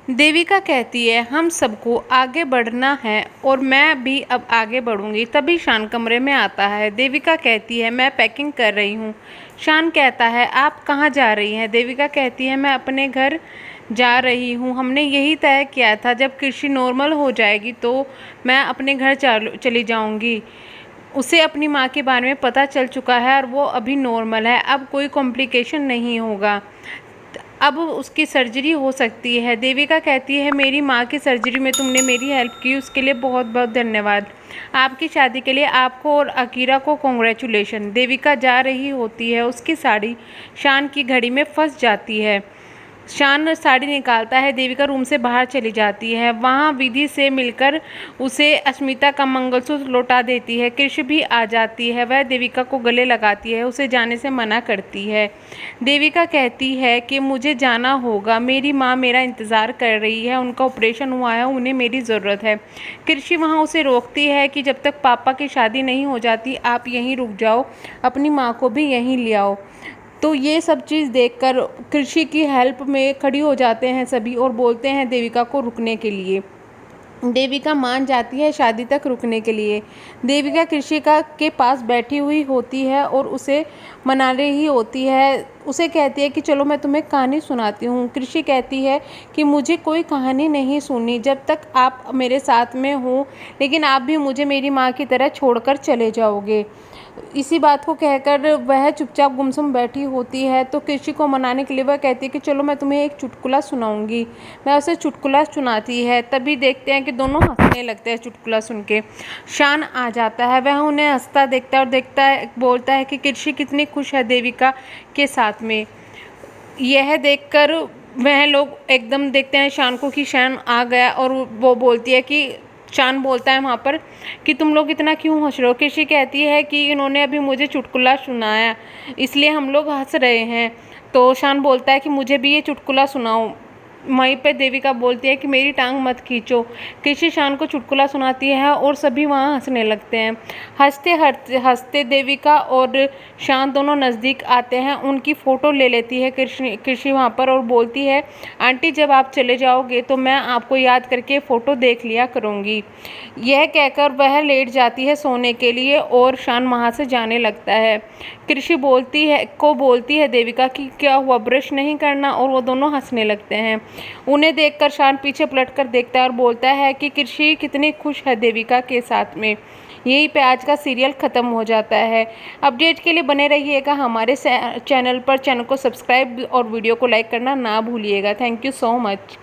देविका कहती है हम सबको आगे बढ़ना है और मैं भी अब आगे बढ़ूंगी। तभी शान कमरे में आता है। देविका कहती है मैं पैकिंग कर रही हूँ। शान कहता है आप कहाँ जा रही हैं? देविका कहती है मैं अपने घर जा रही हूँ। हमने यही तय किया था जब कृषि नॉर्मल हो जाएगी तो मैं अपने घर चली जाऊँगी। उसे अपनी माँ के बारे में पता चल चुका है और वो अभी नॉर्मल है। अब कोई कॉम्प्लिकेशन नहीं होगा। अब उसकी सर्जरी हो सकती है। देविका कहती है मेरी माँ की सर्जरी में तुमने मेरी हेल्प की उसके लिए बहुत बहुत धन्यवाद। आपकी शादी के लिए आपको और अकीरा को कॉन्ग्रेचुलेशन। देविका जा रही होती है। उसकी साड़ी शान की घड़ी में फंस जाती है। शान साड़ी निकालता है। देविका रूम से बाहर चली जाती है। वहाँ विधि से मिलकर उसे अस्मिता का मंगलसूत्र लौटा देती है। कृषि भी आ जाती है। वह देविका को गले लगाती है, उसे जाने से मना करती है। देविका कहती है कि मुझे जाना होगा, मेरी माँ मेरा इंतज़ार कर रही है, उनका ऑपरेशन हुआ है, उन्हें मेरी ज़रूरत है। कृषि वहाँ उसे रोकती है कि जब तक पापा की शादी नहीं हो जाती आप यहीं रुक जाओ, अपनी माँ को भी यहीं ले आओ। तो ये सब चीज़ देखकर कृषि की हेल्प में खड़ी हो जाते हैं सभी और बोलते हैं देविका को रुकने के लिए। देविका मान जाती है शादी तक रुकने के लिए। देविका कृषिका के पास बैठी हुई होती है और उसे मना रही होती है। उसे कहती है कि चलो मैं तुम्हें कहानी सुनाती हूँ। कृषि कहती है कि मुझे कोई कहानी नहीं सुननी जब तक आप मेरे साथ में हो, लेकिन आप भी मुझे मेरी माँ की तरह छोड़कर चले जाओगे। इसी बात को कहकर वह चुपचाप गुमसुम बैठी होती है। तो कृषि को मनाने के लिए वह कहती है कि चलो मैं तुम्हें एक चुटकुला सुनाऊंगी। मैं उसे चुटकुला सुनाती है। तभी देखते हैं कि दोनों हंसने लगते हैं चुटकुला सुन के। शान आ जाता है। वह उन्हें हंसता देखता है और बोलता है कि कृषि कितनी खुश है देविका के साथ में। यह देखकर वह लोग एकदम देखते हैं शान को कि शान आ गया और वो बोलती है कि शान बोलता है वहाँ पर कि तुम लोग इतना क्यों हंस रहे हो? कृषि कहती है कि इन्होंने अभी मुझे चुटकुला सुनाया इसलिए हम लोग हंस रहे हैं। तो शान बोलता है कि मुझे भी ये चुटकुला सुनाओ। वहीं पे देविका बोलती है कि मेरी टांग मत खींचो। कृषि शान को चुटकुला सुनाती है और सभी वहाँ हंसने लगते हैं। हंसते हंसते देविका और शान दोनों नज़दीक आते हैं। उनकी फ़ोटो ले लेती है कृषि वहाँ पर और बोलती है आंटी जब आप चले जाओगे तो मैं आपको याद करके फ़ोटो देख लिया करूँगी। यह कहकर वह लेट जाती है सोने के लिए और शान वहाँ से जाने लगता है। कृषि बोलती है देविका कि क्या हुआ, ब्रश नहीं करना? और वो दोनों हंसने लगते हैं। उन्हें देखकर शान पीछे पलटकर देखता है और बोलता है कि कृषि कितनी खुश है देविका के साथ में। यहीं पे आज का सीरियल ख़त्म हो जाता है। अपडेट के लिए बने रहिएगा हमारे चैनल पर। चैनल को सब्सक्राइब और वीडियो को लाइक करना ना भूलिएगा। Thank you so much.